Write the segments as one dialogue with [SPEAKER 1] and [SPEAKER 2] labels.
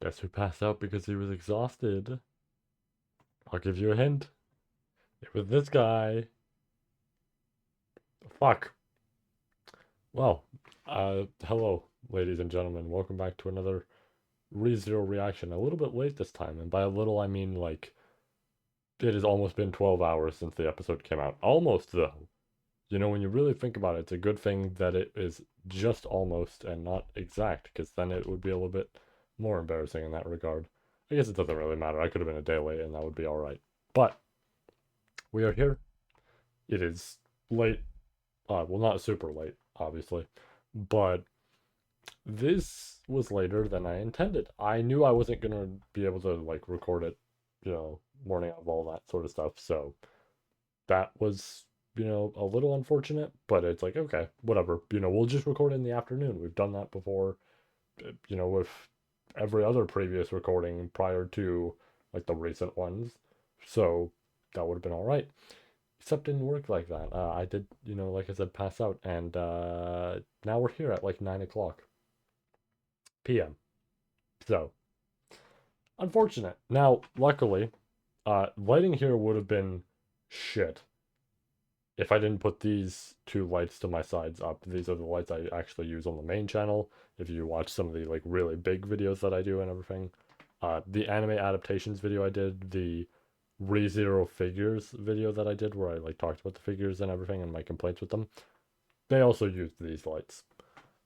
[SPEAKER 1] Guess who passed out because he was exhausted? I'll give you a hint. It was this guy. Fuck. Well, hello, ladies and gentlemen. Welcome back to another ReZero reaction. A little bit late this time, and by a little I mean like it has almost been 12 hours since the episode came out. Almost though. You know, when you really think about it, it's a good thing that it is just almost and not exact, because then it would be a little bit more embarrassing in that regard. I guess it doesn't really matter. I could have been a day late and that would be alright. But we are here. It is late. Well, not super late, obviously, but this was later than I intended. I knew I wasn't gonna be able to like record it, morning of all that sort of stuff. So that was, a little unfortunate, but it's like, okay, whatever. We'll just record in the afternoon. We've done that before, with every other previous recording prior to like the recent ones. So that would have been all right. Except didn't work like that. I did, like I said, pass out, and now we're here at like 9 o'clock p.m. So unfortunate. Now, luckily, lighting here would have been shit if I didn't put these two lights to my sides up. These are the lights I actually use on the main channel. If you watch some of the like really big videos that I do and everything, the anime adaptations video I did, the ReZero figures video that I did where I like talked about the figures and everything and my complaints with them, they also used these lights.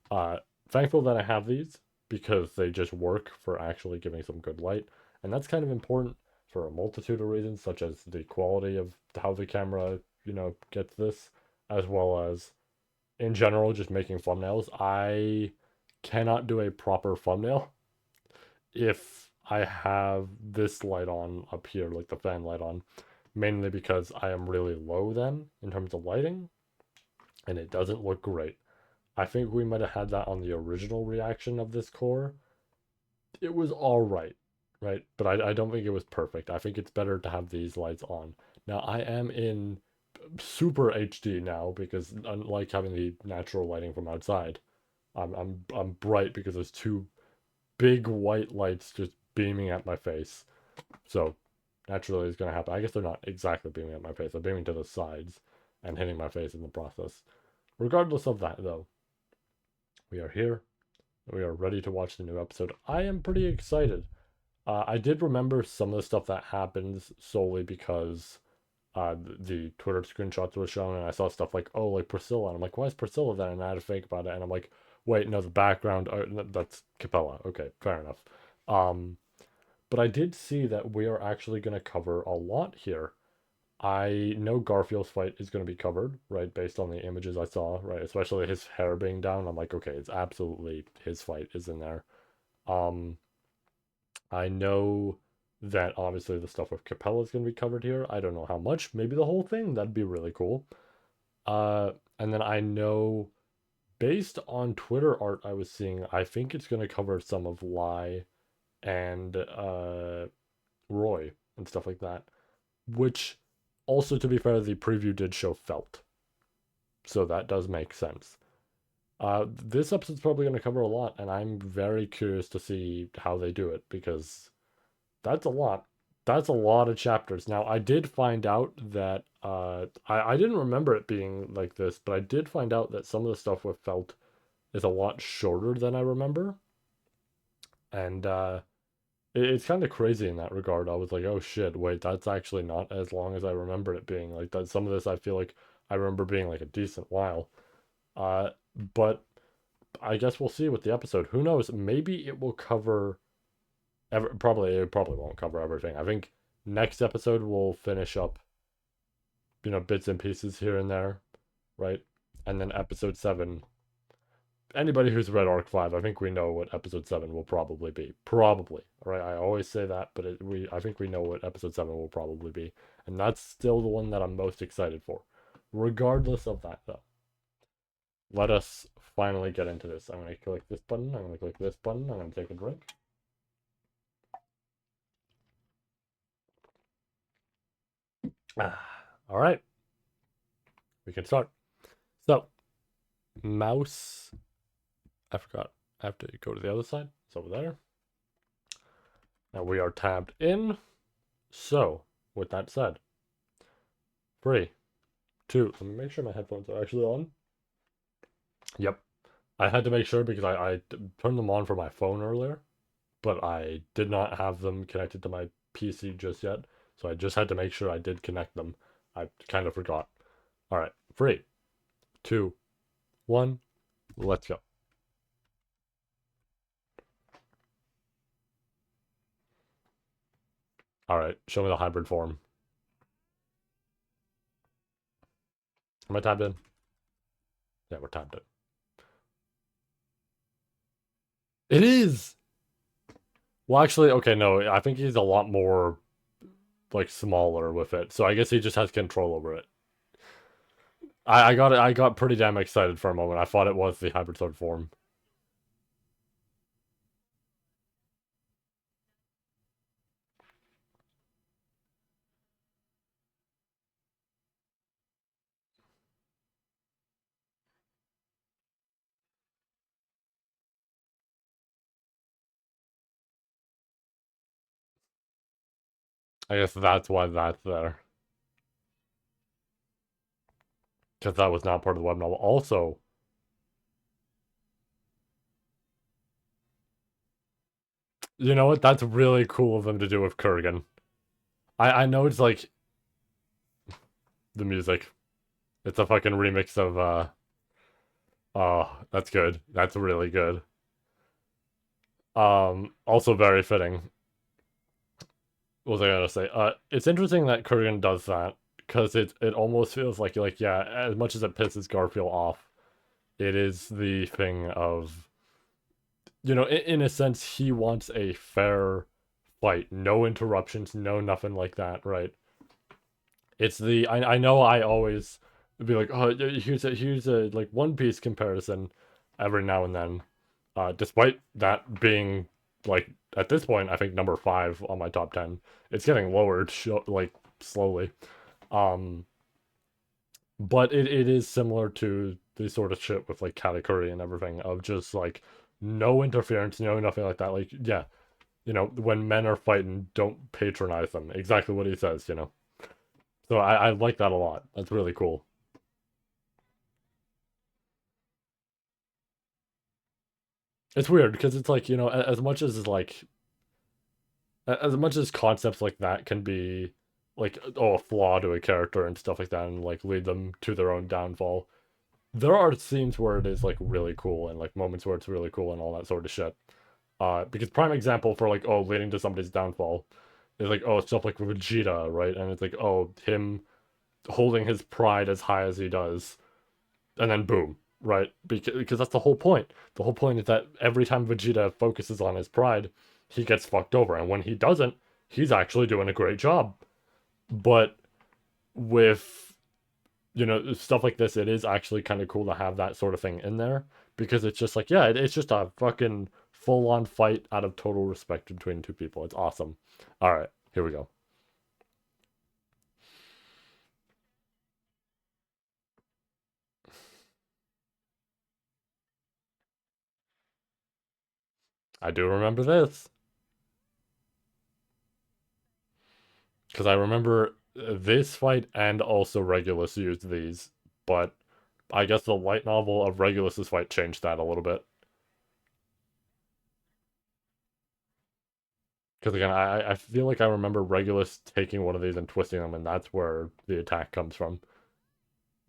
[SPEAKER 1] Uh, Thankful that I have these because they just work for actually giving some good light, and that's kind of important for a multitude of reasons, such as the quality of how the camera, gets this, as well as in general just making thumbnails. I cannot do a proper thumbnail if I have this light on up here, like the fan light on, mainly because I am really low then in terms of lighting, and it doesn't look great. I think we might have had that on the original reaction of this core. It was all right, right? But I don't think it was perfect. I think it's better to have these lights on. Now, I am in super HD now because unlike having the natural lighting from outside, I'm bright because there's two big white lights just beaming at my face. So naturally it's gonna happen. I guess they're not exactly beaming at my face, they're beaming to the sides and hitting my face in the process. Regardless of that though, we are here. We are ready to watch the new episode. I am pretty excited. I did remember some of the stuff that happens solely because the Twitter screenshots were shown, and I saw stuff like, oh, like Priscilla. And I'm like, why is Priscilla there? And I had to think about it, and I'm like, wait, no, the background, that's Capella. Okay, fair enough. Um, but I did see that we are actually going to cover a lot here. I know Garfield's fight is going to be covered, right, based on the images I saw, right, especially his hair being down. I'm like, okay, it's absolutely his fight is in there. Um, I know that obviously the stuff with Capella is going to be covered here. I don't know how much, maybe the whole thing. That'd be really cool. And then I know based on Twitter art I was seeing, I think it's going to cover some of Lai and Roy and stuff like that. Which also, to be fair, the preview did show Felt, so that does make sense. This episode's probably going to cover a lot, and I'm very curious to see how they do it because that's a lot. That's a lot of chapters. Now, I did find out that I didn't remember it being like this, but I did find out that some of the stuff with Felt is a lot shorter than I remember, and it's kind of crazy in that regard. I was like, oh shit, wait, that's actually not as long as I remember it being. Like that, some of this I feel like I remember being like a decent while. Uh, but I guess we'll see with the episode. Who knows? Maybe it will cover. Probably it probably won't cover everything. I think next episode we'll finish up, bits and pieces here and there, right? And then episode 7, anybody who's read Arc 5, I think we know what episode 7 will probably be. Probably. All right, I always say that, but I think we know what episode 7 will probably be. And that's still the one that I'm most excited for. Regardless of that though. Let us finally get into this. I'm going to click this button, I'm going to click this button, I'm going to take a drink. All right, we can start. So, mouse, I forgot. I have to go to the other side. It's over there. And we are tabbed in. So, with that said, 3, 2. Let me make sure my headphones are actually on. Yep. I had to make sure because I turned them on for my phone earlier, but I did not have them connected to my PC just yet. So I just had to make sure I did connect them. I kind of forgot. All right. 3, 2, 1. Let's go. All right. Show me the hybrid form. Am I tabbed in? Yeah, we're tabbed in. It is! Well, actually, okay, no, I think he's a lot more, like, smaller with it. So I guess he just has control over it. I got pretty damn excited for a moment. I thought it was the hybrid sword form. I guess that's why that's there. Because that was not part of the web novel. Also, you know what? That's really cool of them to do with Kurgan. I know it's like the music. It's a fucking remix of oh, that's good. That's really good. Also very fitting. What was I gonna say? It's interesting that Kurgan does that because it almost feels like yeah, as much as it pisses Garfield off, it is the thing of in a sense he wants a fair fight, no interruptions, no nothing like that, right? It's the I know I always be like, oh, here's a like One Piece comparison every now and then, despite that being like at this point I think number 5 on my top 10. It's getting lowered like slowly. Um, but it is similar to the sort of shit with like Katakuri and everything of just like no interference, no nothing like that. Like yeah, when men are fighting, don't patronize them. Exactly what he says. So I like that a lot. That's really cool. It's weird because it's like, as much as like as much as concepts like that can be like a flaw to a character and stuff like that and like lead them to their own downfall. There are scenes where it is like really cool and like moments where it's really cool and all that sort of shit. Because prime example for like leading to somebody's downfall is like stuff like Vegeta, right? And it's like him holding his pride as high as he does, and then boom, right? Because that's the whole point. The whole point is that every time Vegeta focuses on his pride, he gets fucked over, and when he doesn't, he's actually doing a great job. But with stuff like this, it is actually kind of cool to have that sort of thing in there because it's just like yeah, it's just a fucking full on fight out of total respect between two people. It's awesome. All right, here we go. I do remember this because I remember this fight and also Regulus used these, but I guess the light novel of Regulus's fight changed that a little bit. Because again, I feel like I remember Regulus taking one of these and twisting them, and that's where the attack comes from.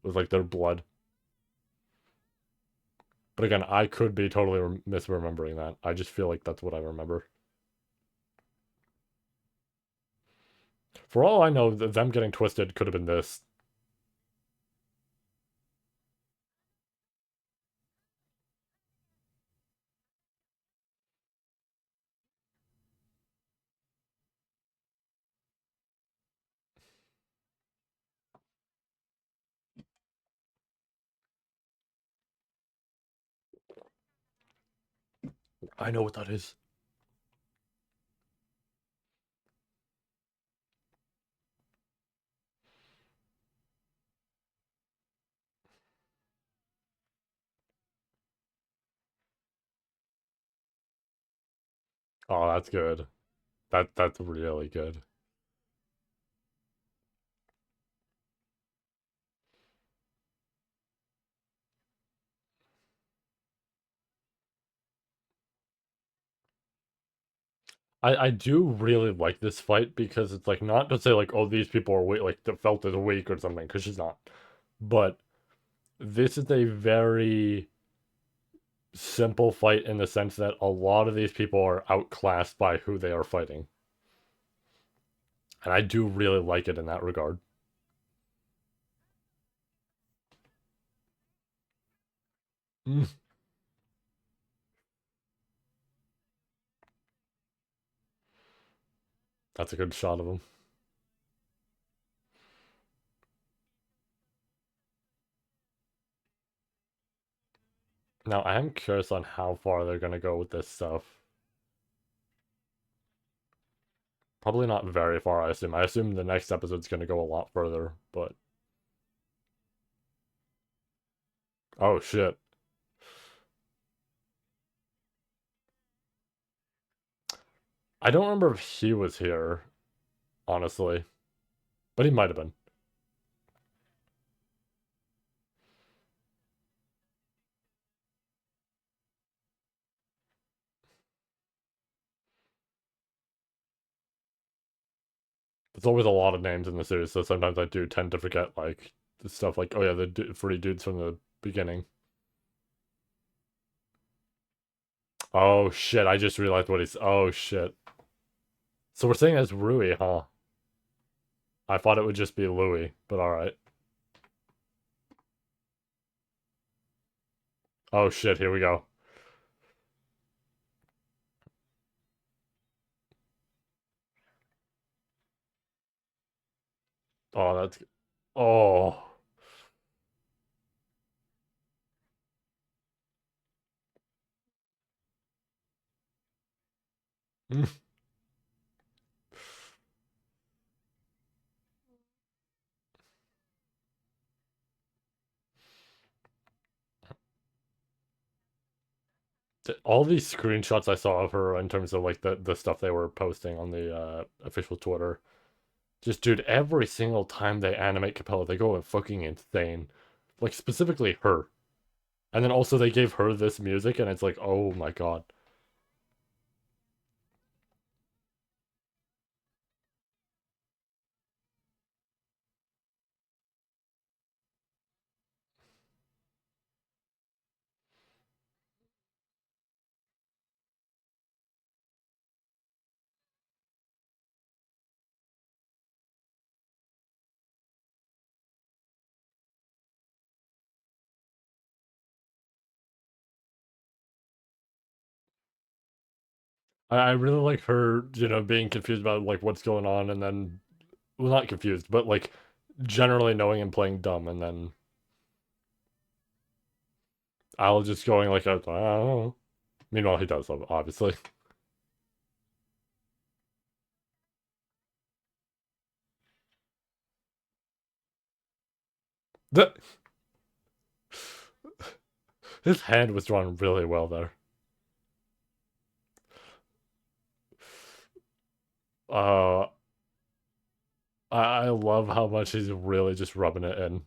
[SPEAKER 1] It was like their blood. But again, I could be totally misremembering that. I just feel like that's what I remember. For all I know, them getting twisted could have been this. I know what that is. Oh, that's good. That's really good. I do really like this fight because it's like not to say like, oh, these people are weak, like that felt as weak or something, because she's not. But this is a very simple fight in the sense that a lot of these people are outclassed by who they are fighting. And I do really like it in that regard. Mm, that's a good shot of him. Now I am curious on how far they're gonna go with this stuff. Probably not very far, I assume. I assume the next episode's gonna go a lot further, but oh shit. I don't remember if he was here, honestly. But he might have been. There's always a lot of names in the series, so sometimes I do tend to forget like the stuff like, oh yeah, the three dudes from the beginning. Oh shit, I just realized what he's. Oh shit. So we're saying that's Rui, huh? I thought it would just be Louis, but alright. Oh shit, here we go. Oh, that's. Oh. All these screenshots I saw of her in terms of like the stuff they were posting on the official Twitter. Just dude, every single time they animate Capella, they go fucking insane. Like specifically her. And then also they gave her this music and it's like, oh my god. I really like her, being confused about like what's going on and then well not confused, but like generally knowing and playing dumb and then Al just going like I don't know. Meanwhile he does obviously. The, his hand was drawn really well there. Uh I love how much he's really just rubbing it in.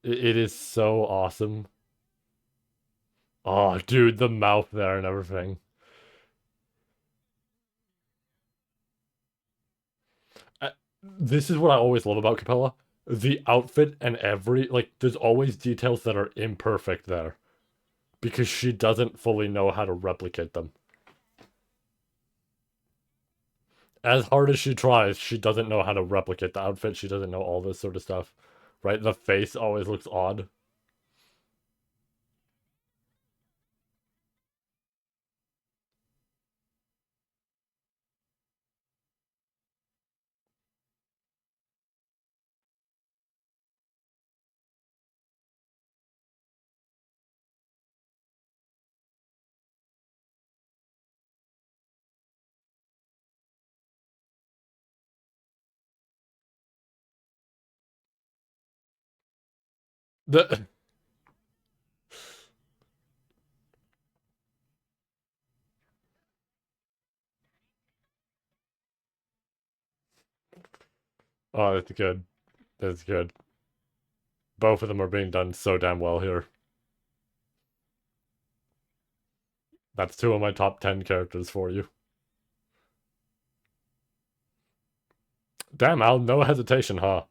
[SPEAKER 1] It is so awesome. Oh, dude, the mouth there and everything. I, this is what I always love about Capella. The outfit and like, there's always details that are imperfect there because she doesn't fully know how to replicate them. As hard as she tries, she doesn't know how to replicate the outfit. She doesn't know all this sort of stuff, right? The face always looks odd. The oh, that's good. That's good. Both of them are being done so damn well here. That's two of my top 10 characters for you. Damn, Al, no hesitation, huh?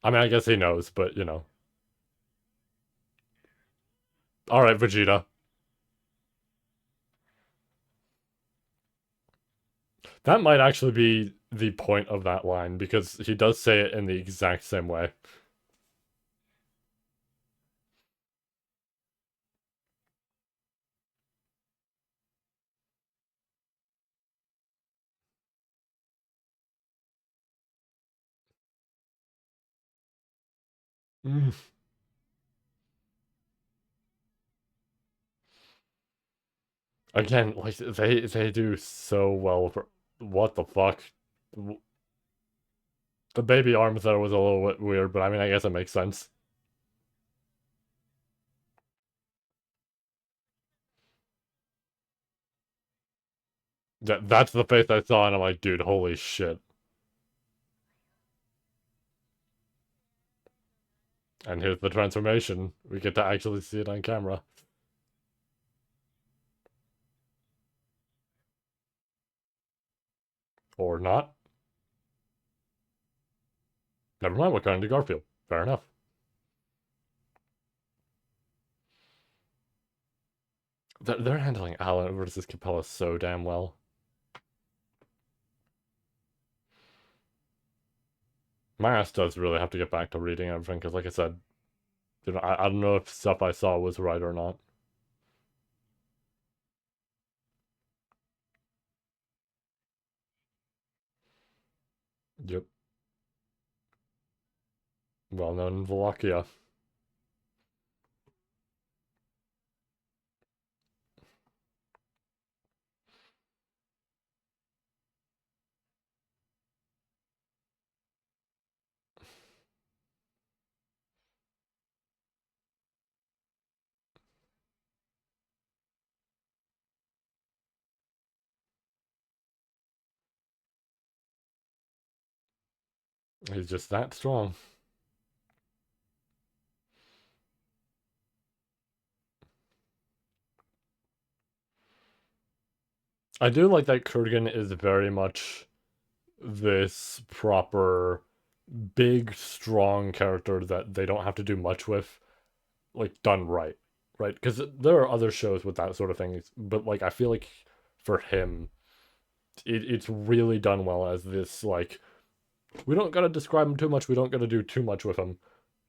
[SPEAKER 1] I mean, I guess he knows, but you know. Alright, Vegeta. That might actually be the point of that line, because he does say it in the exact same way. Mm. Again, like, they do so well for... What the fuck? The baby arms there was a little bit weird, but I mean, I guess it makes sense. That's the face I saw, and I'm like, dude, holy shit. And here's the transformation. We get to actually see it on camera. Or not. Never mind, we're going to Garfield. Fair enough. They're handling Alan versus Capella so damn well. My ass does really have to get back to reading everything, because like I said, you know, I don't know if stuff I saw was right or not. Yep. Well known in Wallachia. He's just that strong. I do like that Kurgan is very much this proper, big, strong character that they don't have to do much with, like, done right. Right? Because there are other shows with that sort of thing, but, like, I feel like for him, it's really done well as this, like, we don't gotta describe him too much, we don't gotta do too much with him.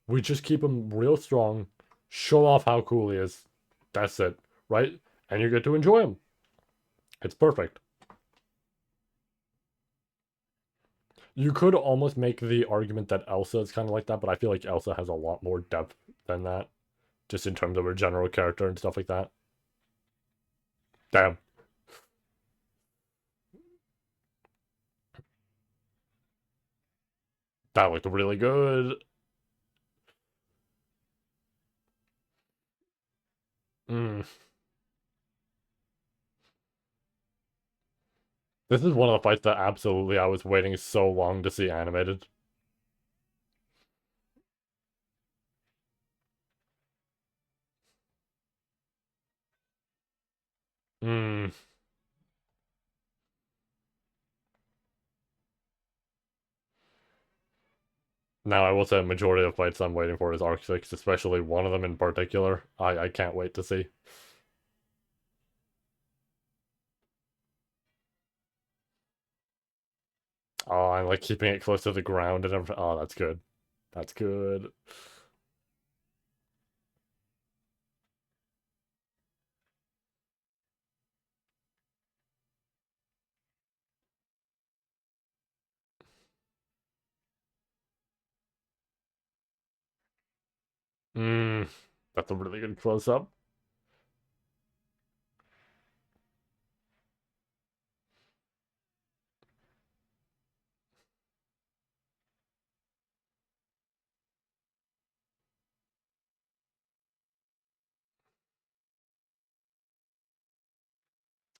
[SPEAKER 1] We just keep him real strong, show off how cool he is. That's it, right? And you get to enjoy him. It's perfect. You could almost make the argument that Elsa is kind of like that, but I feel like Elsa has a lot more depth than that, just in terms of her general character and stuff like that. Damn, that looked really good. Mm. This is one of the fights that absolutely I was waiting so long to see animated. Mm. Now, I will say a majority of fights I'm waiting for is Arc 6, especially one of them in particular. I can't wait to see. Oh, I'm like keeping it close to the ground and everything. Oh, that's good. That's good. Mm. That's a really good close up.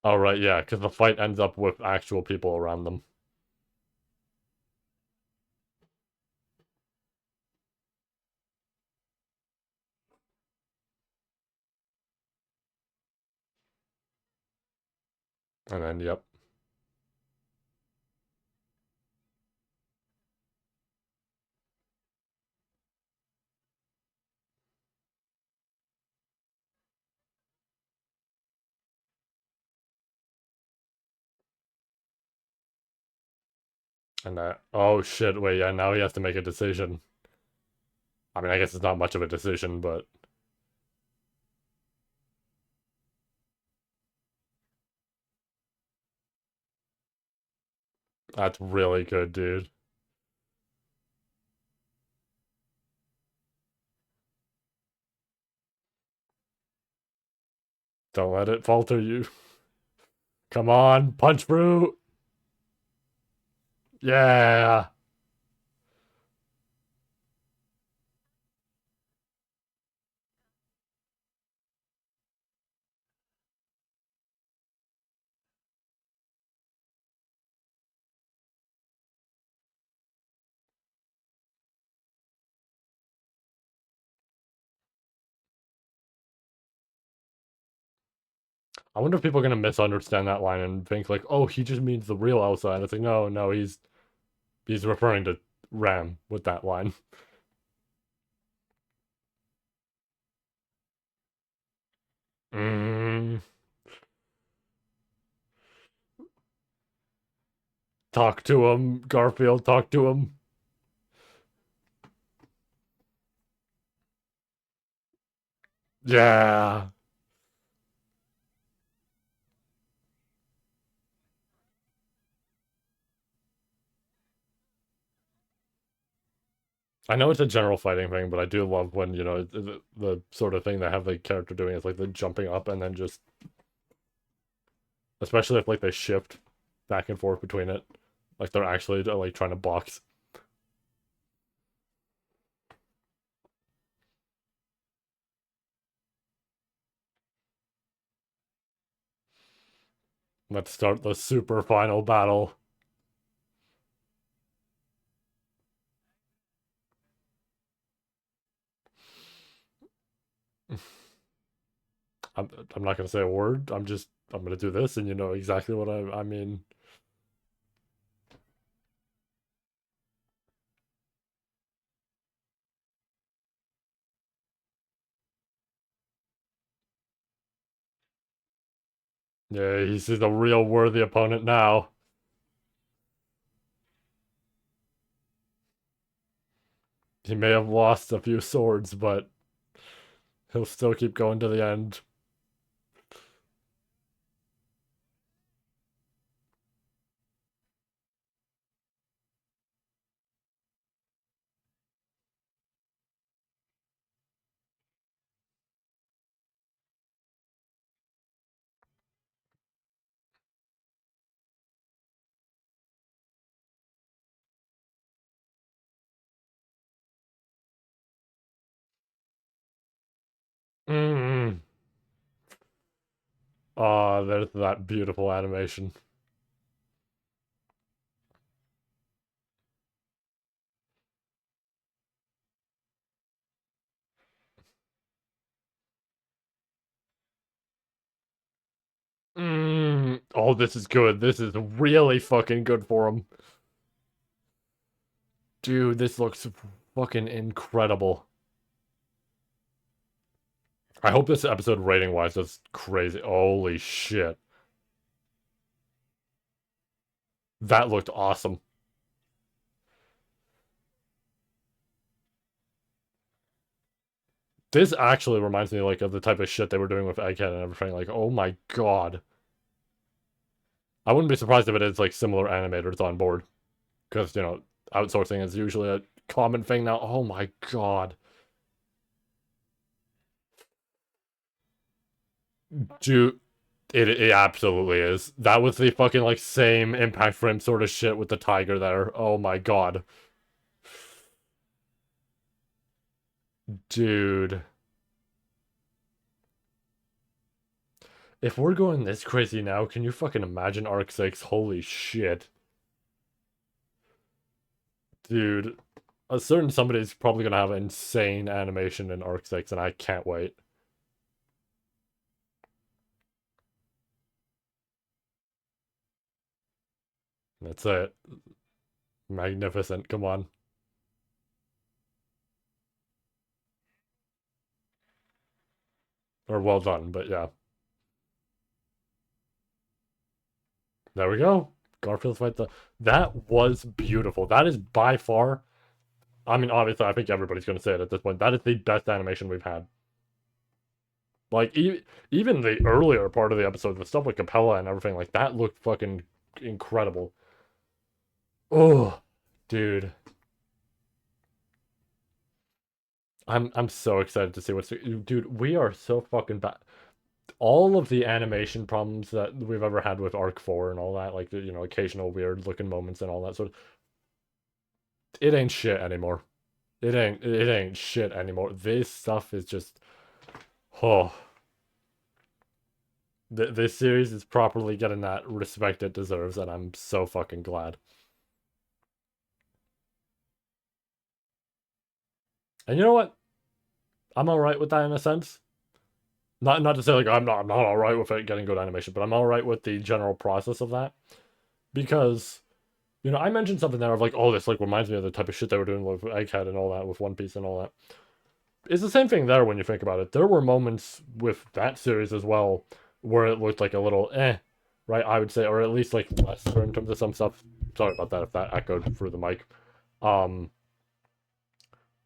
[SPEAKER 1] Oh, right, yeah, because the fight ends up with actual people around them. And then, yep. And that, oh shit, wait, yeah, now he has to make a decision. I mean, I guess it's not much of a decision, but that's really good, dude. Don't let it falter you. Come on, punch through. Yeah. I wonder if people are gonna misunderstand that line and think like, oh, he just means the real Elsa. And it's like, no, no, he's referring to Ram with that line. Mm, talk to him, Garfield. Talk to him. Yeah. I know it's a general fighting thing, but I do love when, the sort of thing they have the character doing is like the jumping up and then just, especially if like they shift back and forth between it, like they're actually like trying to box. Let's start the super final battle. I'm not gonna say a word. I'm gonna do this, and you know exactly what I mean. Yeah, he's a real worthy opponent now. He may have lost a few swords, but he'll still keep going to the end. Mm. Ah, there's that beautiful animation. Oh, this is good. This is really fucking good for him. Dude, this looks fucking incredible. I hope this episode rating wise is crazy. Holy shit. That looked awesome. This actually reminds me like of the type of shit they were doing with Egghead and everything. Like, oh my god. I wouldn't be surprised if it is like similar animators on board. Because, outsourcing is usually a common thing now. Oh my god. Dude, it absolutely is. That was the fucking like same impact frame sort of shit with the tiger there. Oh my god. Dude. If we're going this crazy now, can you fucking imagine Arc 6? Holy shit. Dude, a certain somebody's probably gonna have insane animation in Arc 6, and I can't wait. That's it. Magnificent. Come on. Or well done, but yeah. There we go. Garfield's fight the that was beautiful. That is by far, I mean, obviously I think everybody's gonna say it at this point. That is the best animation we've had. Like even the earlier part of the episode, the stuff with Capella and everything, like that looked fucking incredible. Oh, dude. I'm so excited to see what's dude, we are so fucking bad. All of the animation problems that we've ever had with Arc 4 and all that, like the, occasional weird looking moments and all that sort of, it ain't shit anymore. It ain't shit anymore. This stuff is just, oh, this series is properly getting that respect it deserves, and I'm so fucking glad. And you know what? I'm all right with that in a sense. Not to say like I'm not all right with it getting good animation, but I'm all right with the general process of that because I mentioned something there of like, oh, this like reminds me of the type of shit they were doing with Egghead and all that, with One Piece and all that. It's the same thing there when you think about it. There were moments with that series as well where it looked like a little right? I would say, or at least like lesser in terms of some stuff. Sorry about that if that echoed through the mic. Um,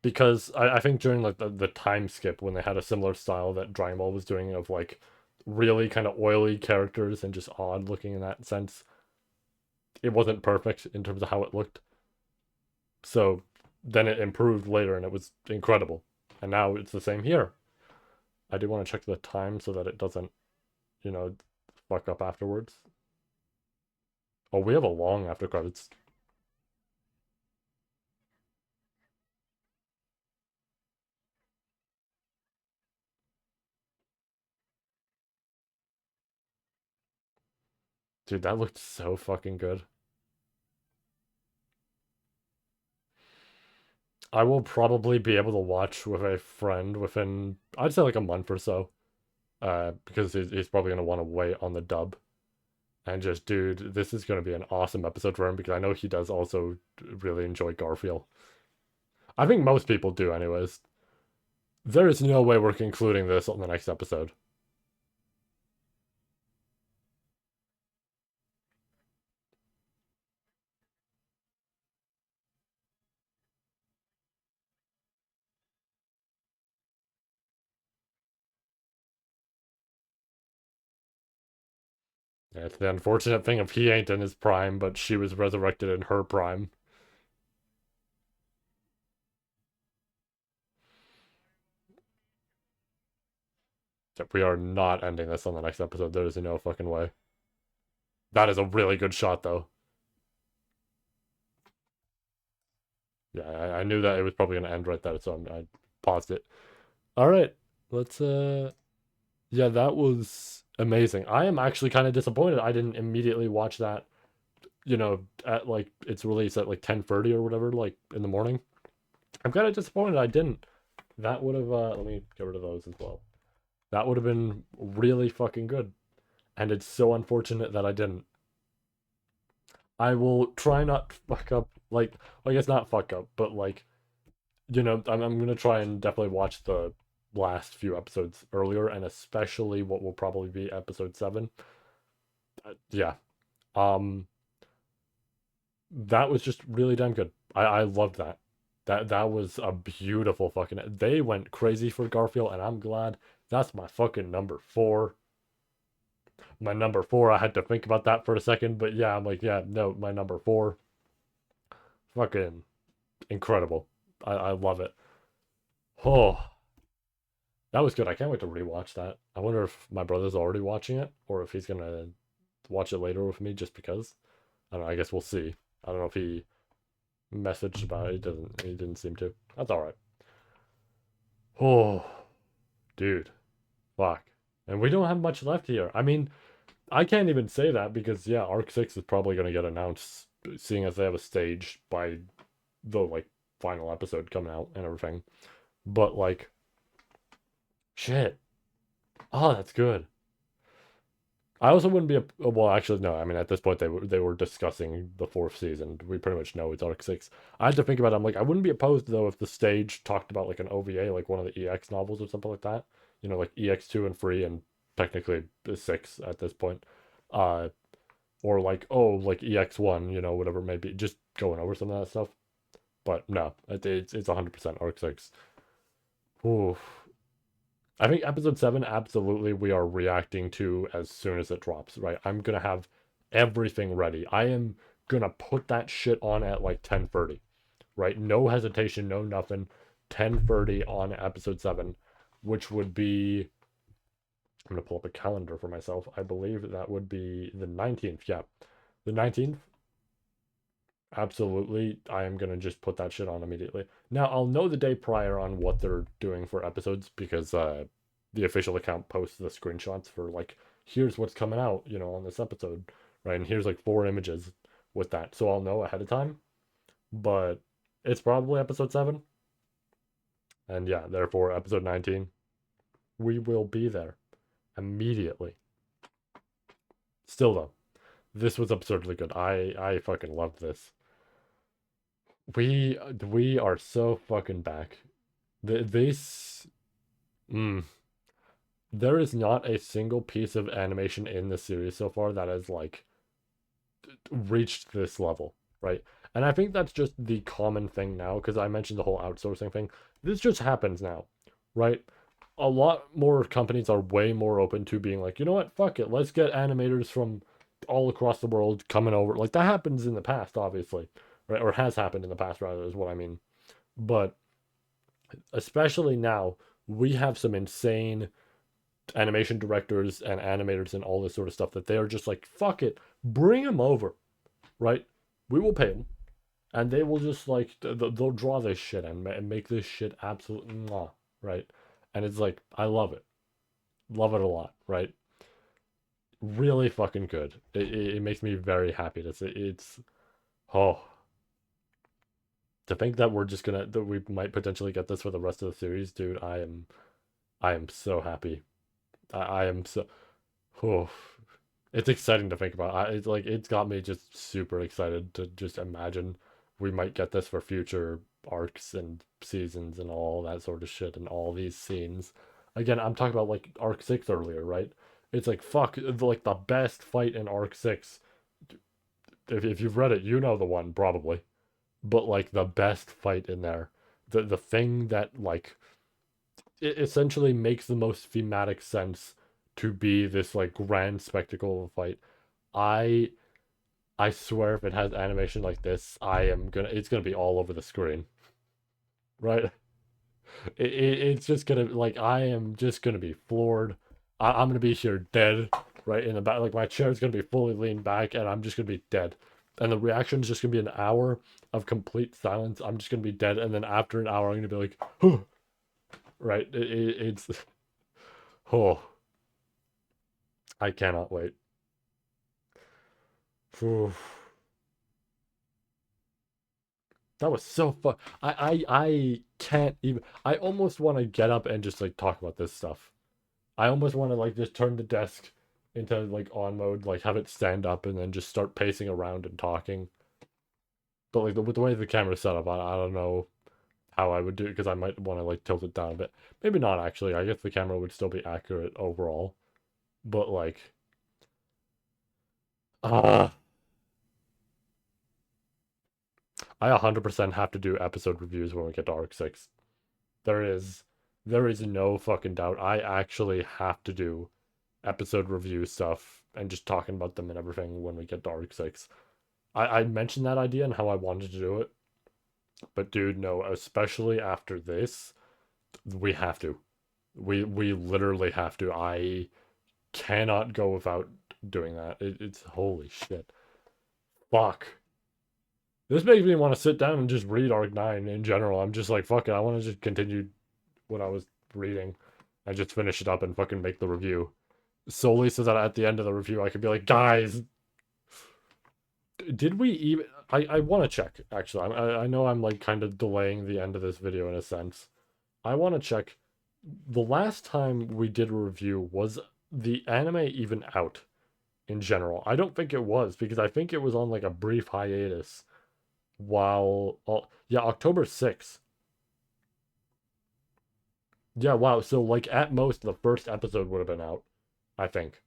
[SPEAKER 1] because I think during like the time skip when they had a similar style that Dragon Ball was doing of like really kind of oily characters and just odd looking in that sense, it wasn't perfect in terms of how it looked. So then it improved later and it was incredible. And now it's the same here. I do want to check the time so that it doesn't, you know, fuck up afterwards. Oh, we have a long after credits. Dude, that looked so fucking good. I will probably be able to watch with a friend within, I'd say like a month or so. Because he's probably gonna want to wait on the dub. And just, dude, this is gonna be an awesome episode for him because I know he does also really enjoy Garfield. I think most people do, anyways. There is no way we're concluding this on the next episode. Yeah, it's the unfortunate thing of he ain't in his prime, but she was resurrected in her prime. We are not ending this on the next episode. There is no fucking way. That is a really good shot, though. Yeah, I knew that it was probably gonna end right there, so I paused it. All right, let's. Yeah, that was amazing. I am actually kind of disappointed I didn't immediately watch that. At like its release at like 10:30 or whatever, like in the morning. I'm kind of disappointed I didn't. That would have. Let me get rid of those as well. That would have been really fucking good. And it's so unfortunate that I didn't. I will try not to fuck up, like, I guess not fuck up, but like, I'm gonna try and definitely watch the last few episodes earlier, and especially what will probably be episode 7. Yeah. Um, that was just really damn good. I loved that. That was a beautiful fucking. They went crazy for Garfield, and I'm glad. That's my fucking number 4. My number 4, I had to think about that for a second, but yeah, I'm like, yeah, no, my number 4. Fucking incredible. I love it. Oh, that was good. I can't wait to rewatch that. I wonder if my brother's already watching it or if he's gonna watch it later with me just because. I don't know, I guess we'll see. I don't know if he messaged about it. He didn't seem to. That's alright. Oh, dude. Fuck. And we don't have much left here. I mean, I can't even say that because yeah, Arc 6 is probably going to get announced, seeing as they have a stage by the like final episode coming out and everything. But like, shit. Oh, that's good. I also wouldn't be well. Actually, no. I mean, at this point, they were discussing the fourth season. We pretty much know it's Arc 6. I had to think about it. I'm like, I wouldn't be opposed though if the stage talked about like an OVA, like one of the EX novels or something like that. You know, like EX2 and 3, and technically 6 at this point. Uh, or like like EX1, whatever it may be, just going over some of that stuff. But no, it's 100% Arc 6. Ooh. I think episode 7, absolutely, we are reacting to as soon as it drops, right? I'm gonna have everything ready. I am gonna put that shit on at like 10:30, right? No hesitation, no nothing. 10:30 on episode 7, which would be, I'm gonna pull up a calendar for myself. I believe that would be the 19th. Yeah, the 19th. Absolutely, I am gonna just put that shit on immediately. Now I'll know the day prior on what they're doing for episodes because the official account posts the screenshots for like, here's what's coming out, on this episode, right? And here's like 4 images with that, so I'll know ahead of time. But it's probably episode 7, and yeah, therefore episode 19, we will be there immediately. Still though, this was absurdly good. I fucking loved this. We are so fucking back. This mm, there is not a single piece of animation in the series so far that has like reached this level, right? And I think that's just the common thing now because I mentioned the whole outsourcing thing. This just happens now, right? A lot more companies are way more open to being like, you know what, fuck it, let's get animators from all across the world coming over. Like that happens in the past, obviously, right? Or has happened in the past, rather, is what I mean. But especially now, we have some insane animation directors and animators and all this sort of stuff that they are just like, fuck it, bring them over, right? We will pay them, and they will just like they'll draw this shit and make this shit absolutely mwah, right? And it's like I love it a lot, right? Really fucking good. It makes me very happy to see it's oh to think that we're just gonna that we might potentially get this for the rest of the series, dude. I am so happy. I am so oh it's exciting to think about. It's like it's got me just super excited to just imagine we might get this for future arcs and seasons and all that sort of shit and all these scenes. Again, I'm talking about like arc 6 earlier, right? It's like fuck, like the best fight in arc 6. If you've read it, you know the one probably. But like the best fight in there, the thing that like it essentially makes the most thematic sense to be this like grand spectacle of a fight. I I swear if it has animation like this, it's gonna be all over the screen. Right? It's just gonna like I am just gonna be floored. I'm gonna be here dead, right in the back. Like my chair's gonna be fully leaned back, and I'm just gonna be dead. And the reaction's just gonna be an hour of complete silence. I'm just gonna be dead, and then after an hour, I'm gonna be like, oh, right? It's oh, I cannot wait. Phew. That was so fun. I can't even. I almost want to get up and just like talk about this stuff. I almost want to like just turn the desk into like on mode, like have it stand up and then just start pacing around and talking. But like with the way the camera's set up, I don't know how I would do it because I might want to like tilt it down a bit. Maybe not actually. I guess the camera would still be accurate overall. But like, ah, I 100% have to do episode reviews when we get to Arc 6. There is there is no fucking doubt. I actually have to do episode review stuff and just talking about them and everything when we get to Arc 6. I mentioned that idea and how I wanted to do it, but dude, no, especially after this, we have to. We literally have to. I cannot go without doing that. It's holy shit. Fuck. This makes me want to sit down and just read Arc 9 in general. I'm just like, fuck it. I want to just continue what I was reading and just finish it up and fucking make the review. Solely so that at the end of the review I could be like, guys, did we even? I want to check actually. I know I'm like kind of delaying the end of this video in a sense. I want to check. The last time we did a review, was the anime even out in general? I don't think it was, because I think it was on like a brief hiatus while yeah, October 6th. Yeah, wow. So like at most the first episode would have been out, I think.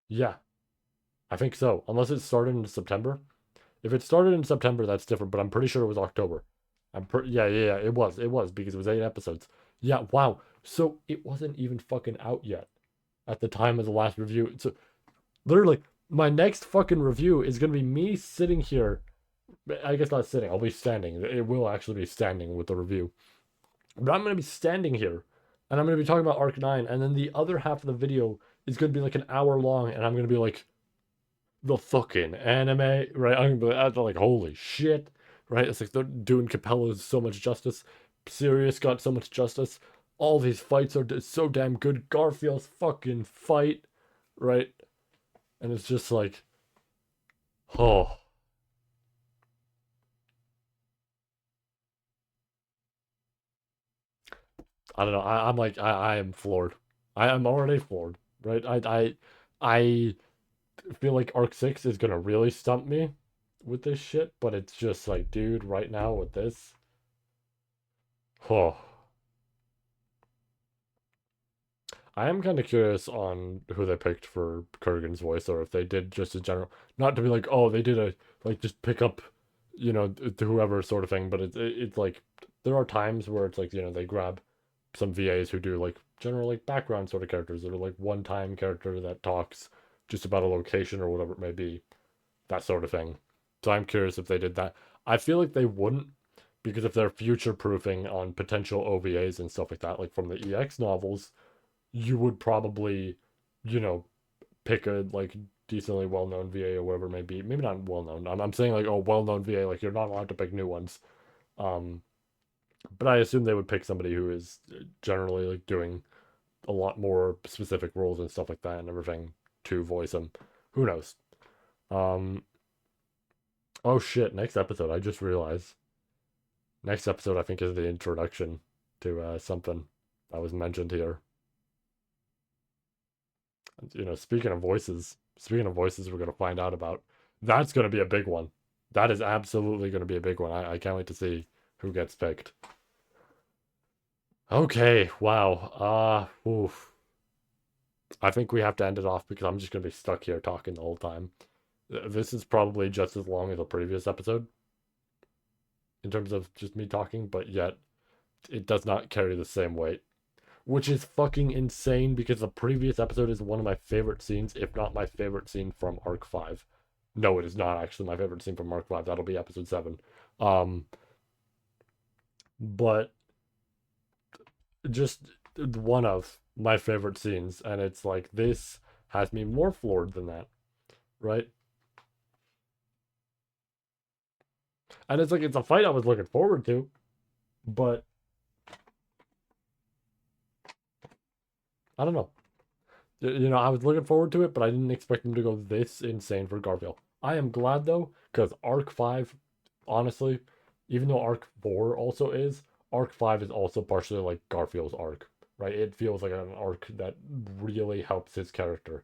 [SPEAKER 1] Yeah, I think so. Unless it started in September. If it started in September, that's different, but I'm pretty sure it was October. Yeah, it was because it was 8 episodes. Yeah, wow. So it wasn't even fucking out yet at the time of the last review. So literally, my next fucking review is gonna be me sitting here. I guess not sitting. I'll be standing. It will actually be standing with the review. But I'm gonna be standing here, and I'm gonna be talking about Arc 9, and then the other half of the video is gonna be like an hour long, and I'm gonna be like, the fucking anime, right? I'm gonna be like, holy shit, right? It's like they're doing Capella so much justice. Sirius got so much justice. All these fights are so damn good. Garfield's fucking fight, right? And it's just like, oh, I don't know. I'm like, I am floored. I am already floored, right? I feel like Arc 6 is gonna really stump me with this shit, but it's just like, dude, right now with this, oh, I am kind of curious on who they picked for Kurgan's voice, or if they did just a general, not to be like, oh, they did a like just pick up, whoever sort of thing, but it's like there are times where it's like they grab some VAs who do like general like background sort of characters, or like one time character that talks just about a location or whatever it may be, that sort of thing. So I'm curious if they did that. I feel like they wouldn't, because if they're future proofing on potential OVAs and stuff like that, like from the EX novels, you would probably, you know, pick a like decently well known VA or whatever it may be. Maybe not well known. I'm saying like, oh, well known VA, like you're not allowed to pick new ones. Um, but I assume they would pick somebody who is generally like doing a lot more specific roles and stuff like that and everything to voice them. Who knows? Um, oh shit, next episode, I just realized. Next episode, I think, is the introduction to something that was mentioned here. Speaking of voices, we're gonna find out about. That's gonna be a big one. That is absolutely gonna be a big one. I can't wait to see who gets picked. Okay, wow. Oof. I think we have to end it off because I'm just gonna be stuck here talking the whole time. This is probably just as long as the previous episode in terms of just me talking, but yet it does not carry the same weight, which is fucking insane because the previous episode is one of my favorite scenes, if not my favorite scene from Arc 5. No, it is not actually my favorite scene from Arc 5. That'll be episode 7. Um, but just one of my favorite scenes, and it's like this has me more floored than that, right? And it's like it's a fight I was looking forward to, but I don't know. I was looking forward to it, but I didn't expect him to go this insane for Garfield. I am glad though, because Arc 5, honestly, even though Arc 4 also is, Arc 5 is also partially like Garfield's arc, right? It feels like an arc that really helps his character.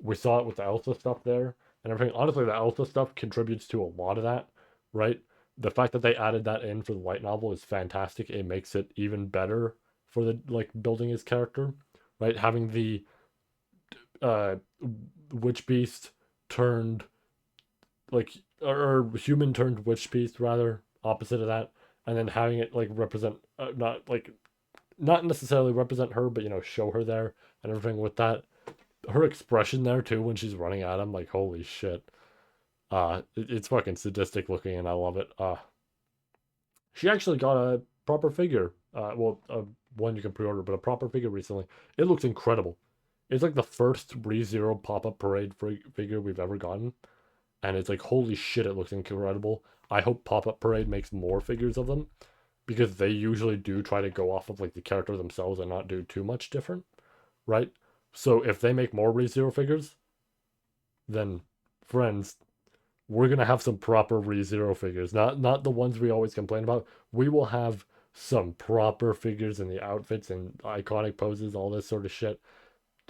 [SPEAKER 1] We saw it with the Elsa stuff there and everything. Honestly, the Elsa stuff contributes to a lot of that, right? The fact that they added that in for the light novel is fantastic. It makes it even better for the like building his character, right? Having the uh witch beast turned like or human turned witch beast rather, opposite of that, and then having it like represent not necessarily represent her, but show her there and everything with that. Her expression there too when she's running at him, like holy shit. It's fucking sadistic looking and I love it. She actually got a proper figure. One you can pre-order, but a proper figure recently. It looks incredible. It's like the first ReZero pop-up parade figure we've ever gotten, and it's like holy shit, it looks incredible. I hope pop-up parade makes more figures of them because they usually do try to go off of like the character themselves and not do too much different, right? So if they make more ReZero figures, then friends, we're gonna have some proper ReZero figures. Not the ones we always complain about. We will have some proper figures in the outfits and iconic poses, all this sort of shit.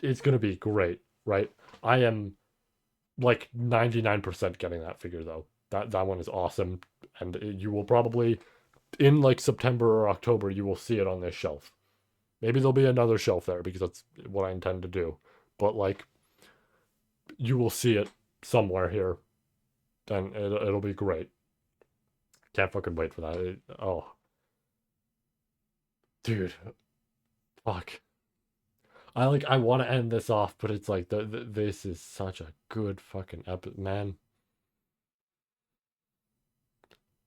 [SPEAKER 1] It's gonna be great, right? I am like 99% getting that figure though. That one is awesome, and you will probably in like September or October you will see it on this shelf. Maybe there'll be another shelf there because that's what I intend to do. But like you will see it somewhere here, and it'll be great. Can't fucking wait for that. Oh, dude, fuck. I want to end this off, but it's like this is such a good fucking epic man.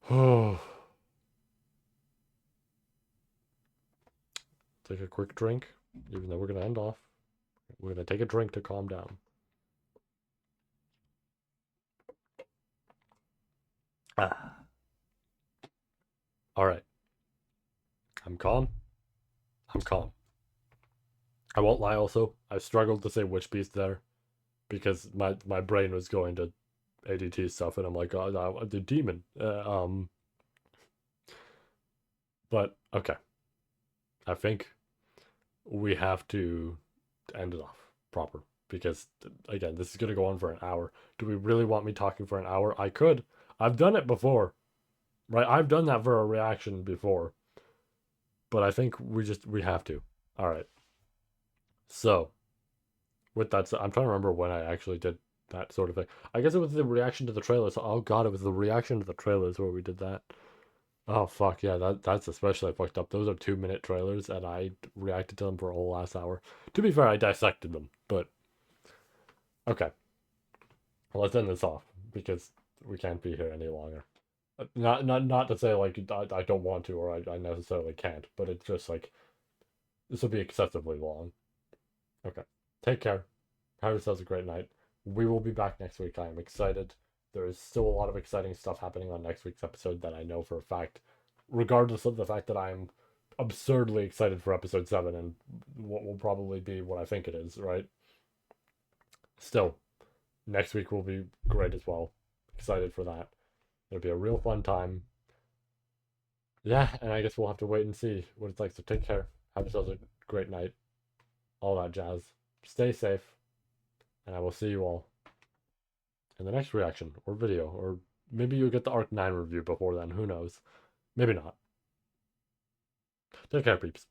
[SPEAKER 1] Oh, take a quick drink, even though we're gonna end off. We're gonna take a drink to calm down. Ah. All right, I'm calm. I'm calm. I won't lie. Also, I struggled to say which beast there because my brain was going to ADT stuff, and I'm like, oh, the demon. But okay, I think we have to end it off proper because again, this is gonna go on for an hour. Do we really want me talking for an hour? I could. I've done it before, right? I've done that for a reaction before, but I think we have to. All right. So with that said, I'm trying to remember when I actually did that sort of thing. I guess it was the reaction to the trailers. Oh god, it was the reaction to the trailers where we did that. Oh fuck yeah, that's especially fucked up. Those are 2 minute trailers, and I reacted to them for a whole last hour. To be fair, I dissected them, but okay. Well, let's end this off because we can't be here any longer. Not to say like I don't want to or I necessarily can't, but it's just like this will be excessively long. Okay, take care. Have yourselves a great night. We will be back next week. I am excited. There is still a lot of exciting stuff happening on next week's episode that I know for a fact, regardless of the fact that I'm absurdly excited for episode 7 and what will probably be what I think it is, right? Still, next week will be great as well. Excited for that. It'll be a real fun time. Yeah, and I guess we'll have to wait and see what it's like. So take care. Have yourselves a great night. All that jazz. Stay safe. And I will see you all in the next reaction or video, or maybe you'll get the Arc 9 review before then. Who knows? Maybe not. Take care, peeps.